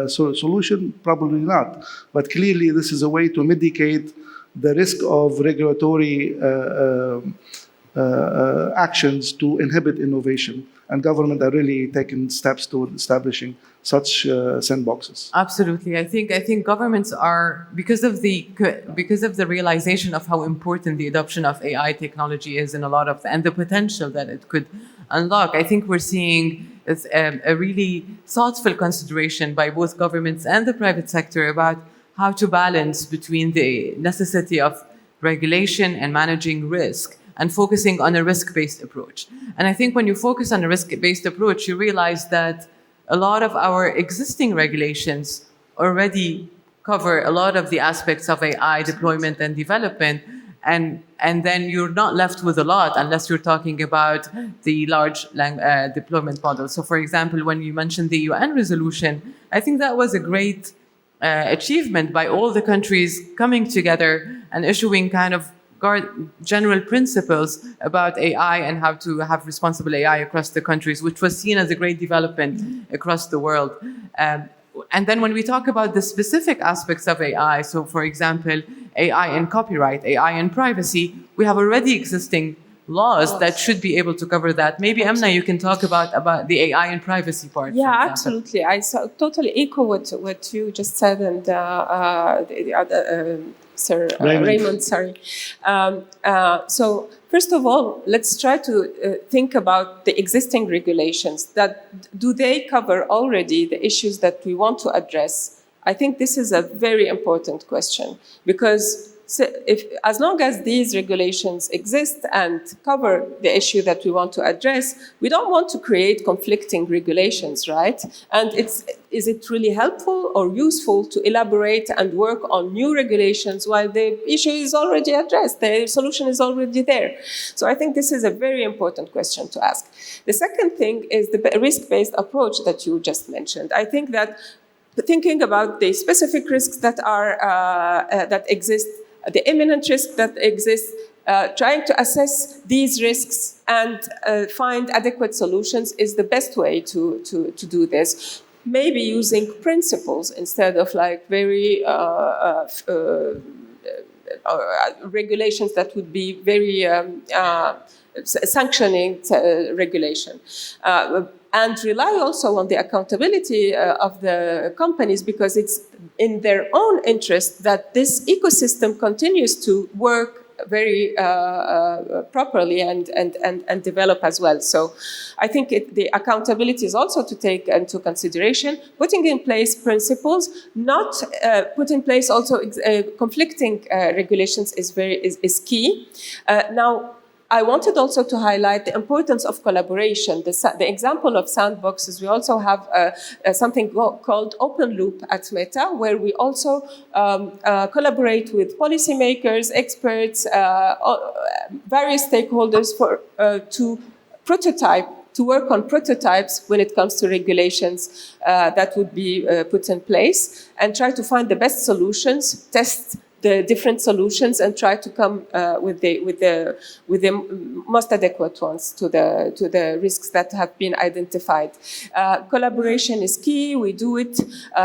solution? Probably not. But clearly, this is a way to mitigate the risk of regulatory actions to inhibit innovation. And government are really taking steps toward establishing such sandboxes. Absolutely. I think governments are, because of the realization of how important the adoption of AI technology is, and the potential that it could unlock. I think we're seeing a really thoughtful consideration by both governments and the private sector about how to balance between the necessity of regulation and managing risk, and focusing on a risk-based approach. And I think when you focus on a risk-based approach, you realize that a lot of our existing regulations already cover a lot of the aspects of AI deployment and development, and then you're not left with a lot unless you're talking about the large deployment model. So for example, when you mentioned the UN resolution, I think that was a great achievement by all the countries coming together and issuing kind of general principles about AI and how to have responsible AI across the countries, which was seen as a great development across the world. And then when we talk about the specific aspects of AI, so for example, AI and copyright, AI and privacy, we have already existing laws that should be able to cover that. Maybe Emna, you can talk about the AI and privacy part. Yeah, absolutely. I totally echo what you just said, and the other Sir Raymond. Sorry. So first of all, let's try to think about the existing regulations. Do they cover already the issues that we want to address? I think this is a very important question, because as long as these regulations exist and cover the issue that we want to address, we don't want to create conflicting regulations, right? And is it really helpful or useful to elaborate and work on new regulations while the issue is already addressed, the solution is already there? So I think this is a very important question to ask. The second thing is the risk-based approach that you just mentioned. I think that thinking about the specific risks that exist, the imminent risk that exists, trying to assess these risks and find adequate solutions is the best way to do this. Maybe using principles instead of like very regulations that would be very sanctioning regulation. And rely also on the accountability of the companies, because it's in their own interest that this ecosystem continues to work very properly and develop as well. So I think the accountability is also to take into consideration, putting in place principles, not put in place also conflicting regulations is key. Now, I wanted also to highlight the importance of collaboration. The example of sandboxes, we also have something called Open Loop at Meta, where we also collaborate with policymakers, experts, various stakeholders to work on prototypes when it comes to regulations that would be put in place, and try to find the best solutions, test the different solutions, and try to come with the most adequate ones to the risks that have been identified. Collaboration is key. We do it.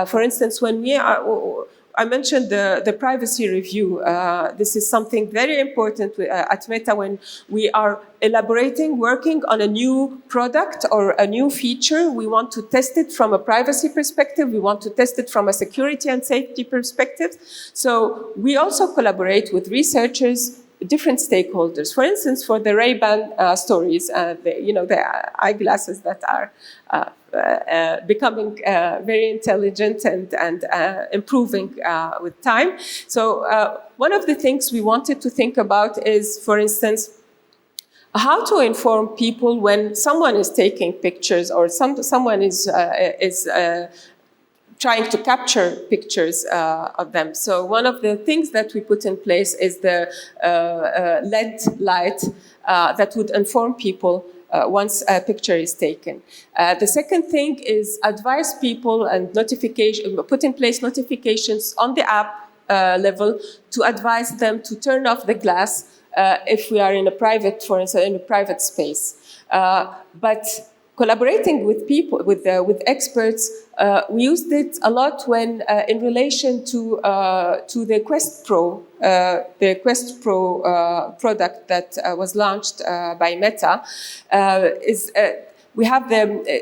For instance, when I mentioned the privacy review. This is something very important at Meta when we are working on a new product or a new feature. We want to test it from a privacy perspective. We want to test it from a security and safety perspective. So we also collaborate with researchers, different stakeholders. For instance, for the Ray-Ban stories, the eyeglasses that are becoming very intelligent and improving with time. So one of the things we wanted to think about is, for instance, how to inform people when someone is taking pictures or someone is trying to capture pictures of them. So one of the things that we put in place is the LED light that would inform people once a picture is taken. The second thing is advise people and put in place notifications on the app level to advise them to turn off the glass if we are in a private, for instance, in a private space. But collaborating with people, with experts, we used it a lot when, in relation to the Quest Pro, product that was launched by Meta.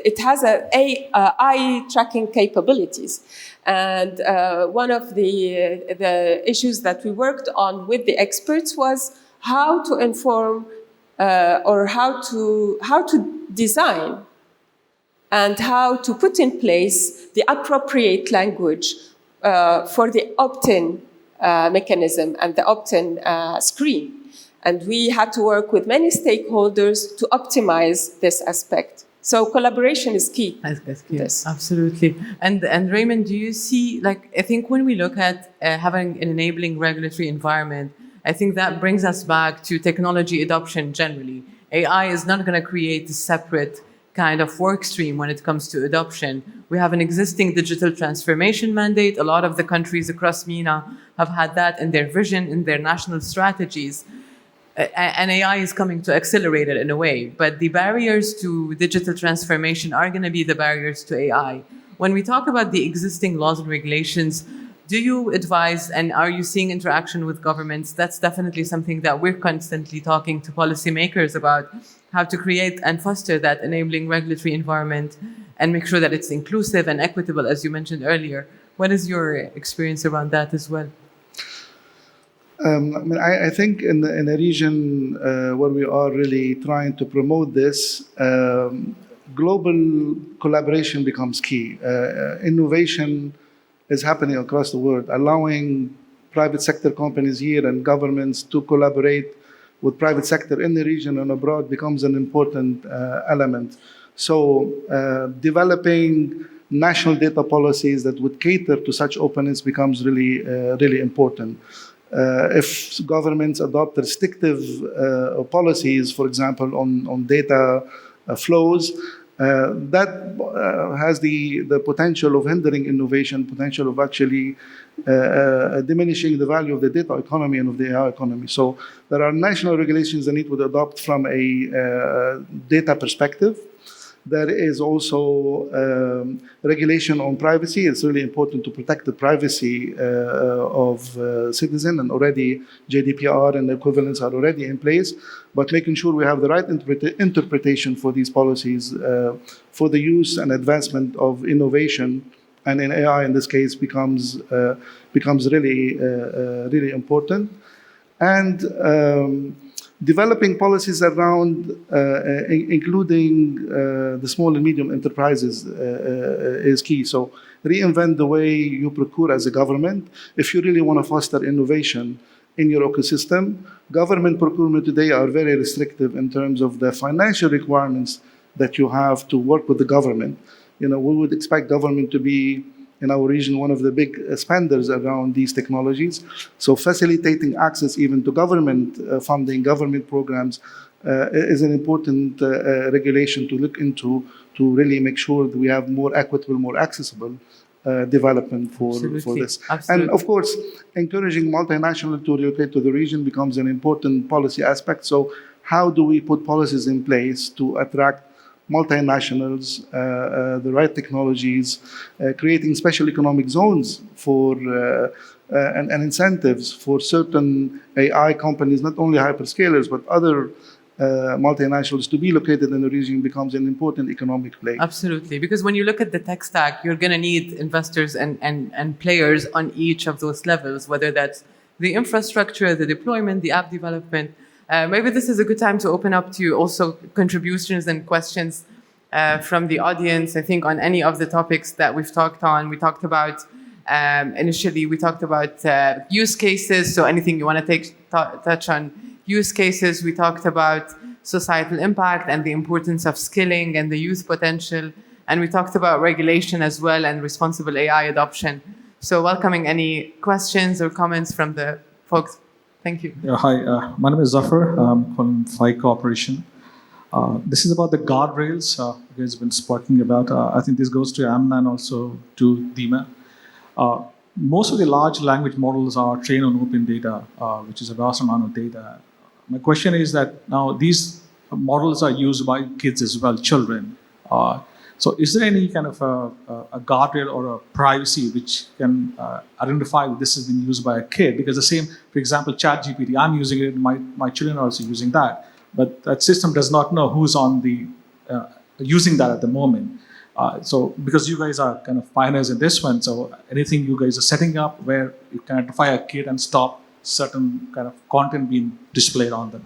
It has eye tracking capabilities. And one of the issues that we worked on with the experts was how to inform or how to design and how to put in place the appropriate language for the opt-in mechanism and the opt-in screen. And we had to work with many stakeholders to optimize this aspect. So collaboration is key. That's key. Yes. Absolutely. And Raymond, do you see, I think when we look at having an enabling regulatory environment, I think that brings us back to technology adoption generally. AI is not going to create a separate kind of work stream when it comes to adoption. We have an existing digital transformation mandate. A lot of the countries across MENA have had that in their vision, in their national strategies. And AI is coming to accelerate it in a way. But the barriers to digital transformation are going to be the barriers to AI. When we talk about the existing laws and regulations, do you advise and are you seeing interaction with governments? That's definitely something that we're constantly talking to policymakers about, how to create and foster that enabling regulatory environment and make sure that it's inclusive and equitable, as you mentioned earlier. What is your experience around that as well? I think in a region where we are really trying to promote this, global collaboration becomes key. Innovation is happening across the world, allowing private sector companies here and governments to collaborate with private sector in the region and abroad becomes an important element. So developing national data policies that would cater to such openness becomes really, really important. If governments adopt restrictive policies, for example, on data flows, that has the potential of hindering innovation, potential of actually diminishing the value of the data economy and of the AI economy. So there are national regulations that need to adopt from a data perspective. There is also regulation on privacy. It's really important to protect the privacy of citizens, and already GDPR and equivalents are already in place. But making sure we have the right interpretation for these policies for the use and advancement of innovation, and in AI in this case becomes really really important. And developing policies around, including the small and medium enterprises is key. So reinvent the way you procure as a government. If you really want to foster innovation in your ecosystem, government procurement today are very restrictive in terms of the financial requirements that you have to work with the government. We would expect government to be, in our region, one of the big spenders around these technologies. So facilitating access even to government funding, government programs, is an important regulation to look into to really make sure that we have more equitable, more accessible development for this. Absolutely. And of course, encouraging multinational to relocate to the region becomes an important policy aspect. So how do we put policies in place to attract multinationals, the right technologies, creating special economic zones for and incentives for certain AI companies, not only hyperscalers, but other multinationals to be located in the region becomes an important economic play. Absolutely, because when you look at the tech stack, you're going to need investors and players on each of those levels, whether that's the infrastructure, the deployment, the app development. Maybe this is a good time to open up to also contributions and questions from the audience. I think on any of the topics that we've talked on, we talked about initially, we talked about use cases. So anything you want to touch on use cases. We talked about societal impact and the importance of skilling and the youth potential. And we talked about regulation as well and responsible AI adoption. So welcoming any questions or comments from the folks. Thank you. Yeah, hi, my name is Zafar. I'm from Phi Corporation. This is about the guardrails you guys have been speaking about. I think this goes to Amna and also to Dima. Most of the large language models are trained on open data, which is a vast amount of data. My question is that now these models are used by kids as well, children. So is there any kind of a guardrail or a privacy which can identify that this has been used by a kid? Because the same, for example, ChatGPT, I'm using it, my children are also using that. But that system does not know who's on the using that at the moment. So because you guys are kind of pioneers in this one, so anything you guys are setting up where you can identify a kid and stop certain kind of content being displayed on the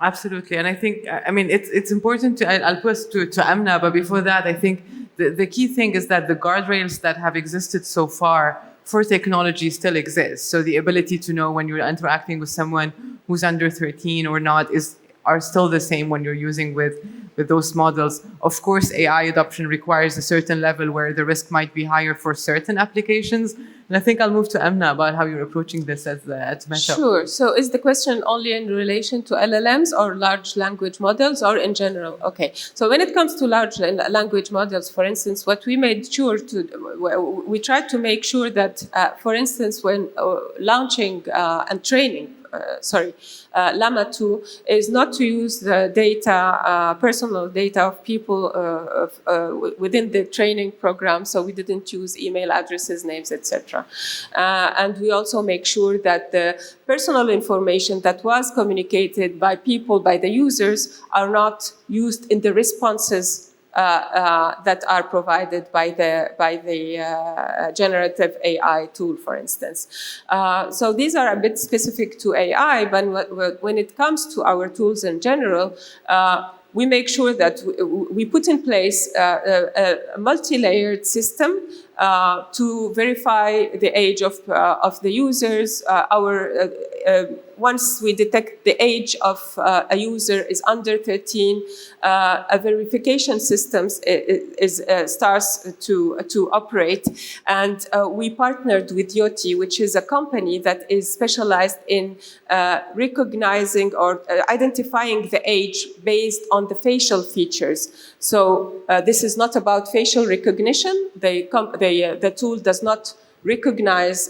Absolutely. And I think, I mean, it's important I'll put to Amna, but before that, I think the key thing is that the guardrails that have existed so far for technology still exist. So the ability to know when you're interacting with someone who's under 13 or not are still the same when you're using with those models. Of course, AI adoption requires a certain level where the risk might be higher for certain applications. And I think I'll move to Amna about how you're approaching this at Meta. Sure. So is the question only in relation to LLMs or large language models or in general? Okay. So when it comes to large language models, for instance, what we made sure we tried to make sure that, for instance, when launching and training, Llama 2 is not to use the data, personal data of people within the training program. So we didn't use email addresses, names, etc. And we also make sure that the personal information that was communicated by people, by the users, are not used in the responses that are provided by the generative AI tool, for instance. So these are a bit specific to AI, but when it comes to our tools in general, we make sure that we put in place a multi-layered system to verify the age of the users. Once we detect the age of a user is under 13, a verification system starts to operate. And we partnered with Yoti, which is a company that is specialized in recognizing or identifying the age based on the facial features. So this is not about facial recognition. The tool does not recognize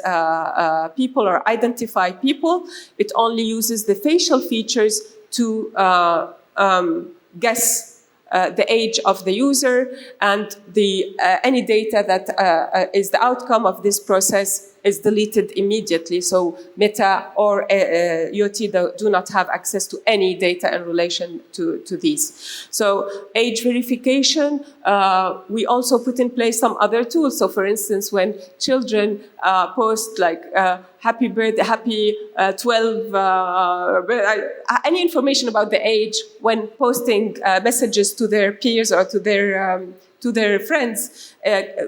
people or identify people. It only uses the facial features to guess the age of the user, and any data that is the outcome of this process is deleted immediately. So Meta or Yoti do not have access to any data in relation to these. So age verification, we also put in place some other tools. So for instance, when children post like happy birthday, happy 12, any information about the age when posting messages to their peers or to their friends,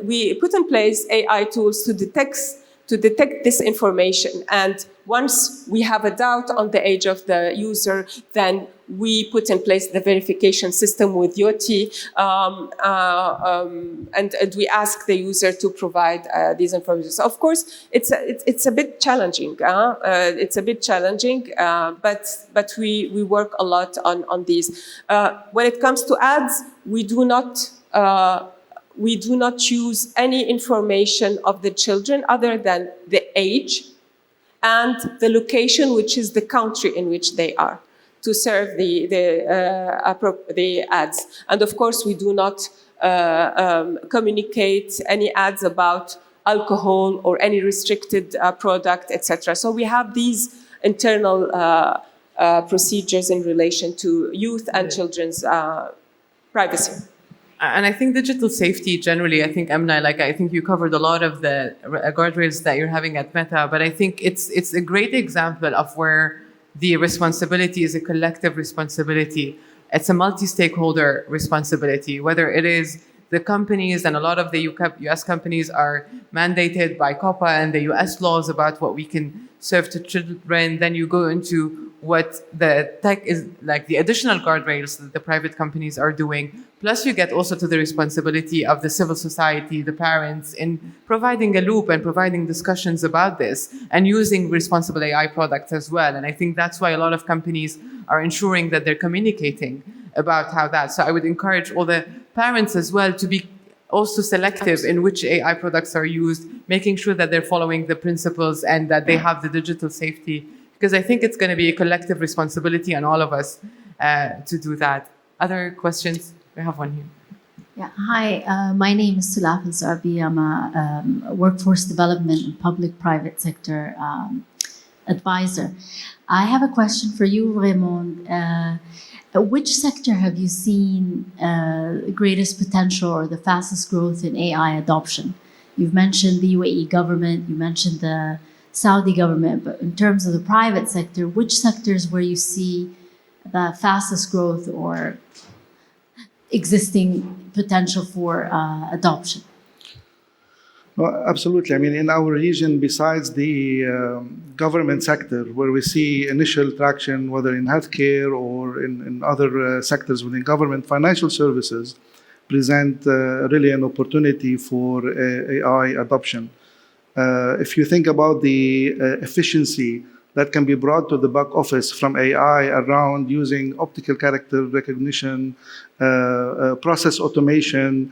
we put in place AI tools to detect this information. And once we have a doubt on the age of the user, then we put in place the verification system with Yoti, and we ask the user to provide these information. So of course, it's a bit challenging. It's a bit challenging, but we work a lot on these. When it comes to ads, we do not use any information of the children other than the age and the location, which is the country in which they are, to serve the ads. And of course, we do not communicate any ads about alcohol or any restricted product, etc. So we have these internal procedures in relation to youth and children's privacy. And I think digital safety generally, I think, Amna, I think you covered a lot of the guardrails that you're having at Meta, but I think it's a great example of where the responsibility is a collective responsibility. It's a multi-stakeholder responsibility, whether it is the companies, and a lot of the US companies are mandated by COPPA and the US laws about what we can serve to children. Then you go into what the tech is, like the additional guardrails that the private companies are doing. Plus, you get also to the responsibility of the civil society, the parents, in providing a loop and providing discussions about this and using responsible AI products as well. And I think that's why a lot of companies are ensuring that they're communicating about how that. So I would encourage all the parents as well to be also selective in which AI products are used, making sure that they're following the principles and that they have the digital safety, because I think it's going to be a collective responsibility on all of us to do that. Other questions? We have one here. Yeah. Hi, my name is Sulaf Al-Saabi. I'm a workforce development and public-private sector advisor. I have a question for you, Raymond. Which sector have you seen greatest potential or the fastest growth in AI adoption? You've mentioned the UAE government, you mentioned the Saudi government, but in terms of the private sector, which sectors where you see the fastest growth or existing potential for adoption? Well, absolutely. I mean, in our region, besides the government sector, where we see initial traction, whether in healthcare or in other sectors within government, financial services present really an opportunity for AI adoption. If you think about the efficiency that can be brought to the back office from AI around using optical character recognition, process automation,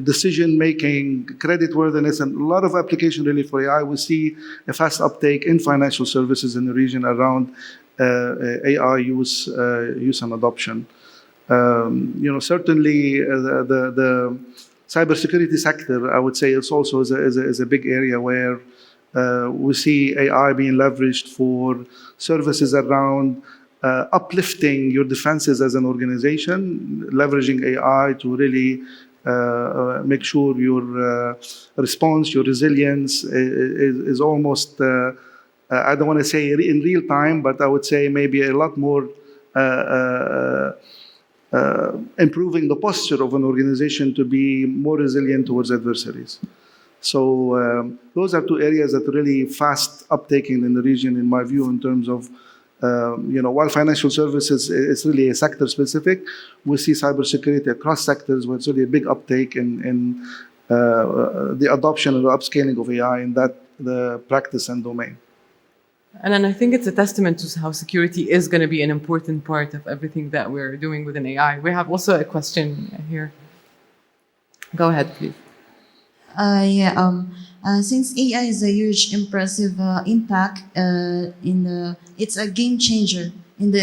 decision-making, creditworthiness, and a lot of application really for AI. We see a fast uptake in financial services in the region around AI use and adoption. Certainly the cybersecurity sector, I would say, is also is a big area where we see AI being leveraged for services around uplifting your defenses as an organization, leveraging AI to really make sure your response, your resilience is almost, I don't want to say in real time, but I would say maybe a lot more improving the posture of an organization to be more resilient towards adversaries. So those are two areas that are really fast uptaking in the region, in my view, in terms of while financial services is really a sector specific, we see cybersecurity across sectors where it's really a big uptake in the adoption and the upscaling of AI in that the practice and domain. And then I think it's a testament to how security is going to be an important part of everything that we're doing within AI. We have also a question here. Go ahead, please. Since AI is a huge, impressive impact it's a game changer in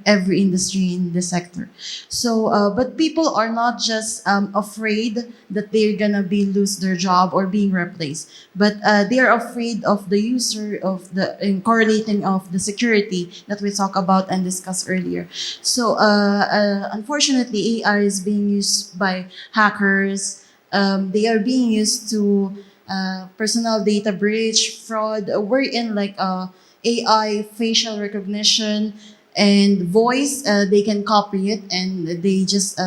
every industry in the sector. So, but people are not just afraid that they're gonna lose their job or being replaced, but they are afraid of the user in correlating of the security that we talked about and discussed earlier. So, unfortunately, AI is being used by hackers. They are being used to personal data breach, fraud. We're in AI facial recognition and voice. They can copy it and they just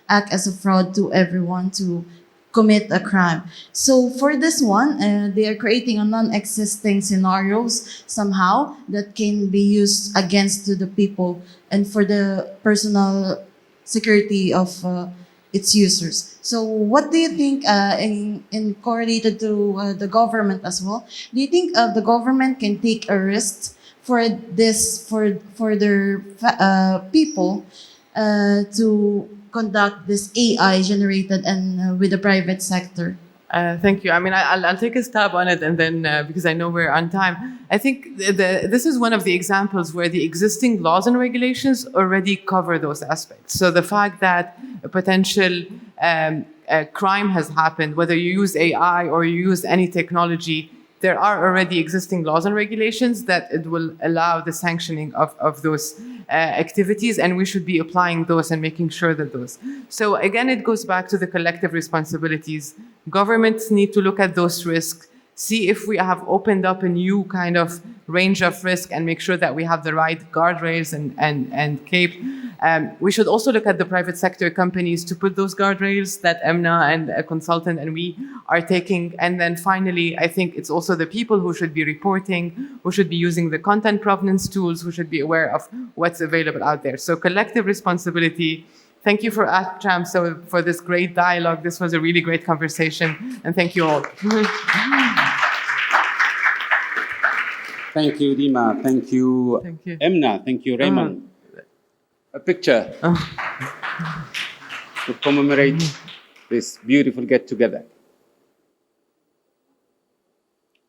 act as a fraud to everyone to commit a crime. So for this one, they are creating a non-existing scenarios somehow that can be used against the people and for the personal security of its users. So what do you think in correlated to the government as well? Do you think the government can take a risk for this, for their people to conduct this AI generated and with the private sector? Thank you. I mean, I'll take a stab on it, and then because I know we're on time, I think this is one of the examples where the existing laws and regulations already cover those aspects. So the fact that a potential crime has happened, whether you use AI or you use any technology, there are already existing laws and regulations that it will allow the sanctioning of those activities, and we should be applying those and making sure that those. So again, it goes back to the collective responsibilities. Governments need to look at those risks, see if we have opened up a new kind of range of risk and make sure that we have the right guardrails and CAPE. We should also look at the private sector companies to put those guardrails that Emna and a consultant and we are taking. And then finally, I think it's also the people who should be reporting, who should be using the content provenance tools, who should be aware of what's available out there. So collective responsibility. Thank you for AtTram, for this great dialogue. This was a really great conversation. And thank you all. Thank you, Dima. Thank you, Emna. Thank you, Raymond. A picture to commemorate this beautiful get-together.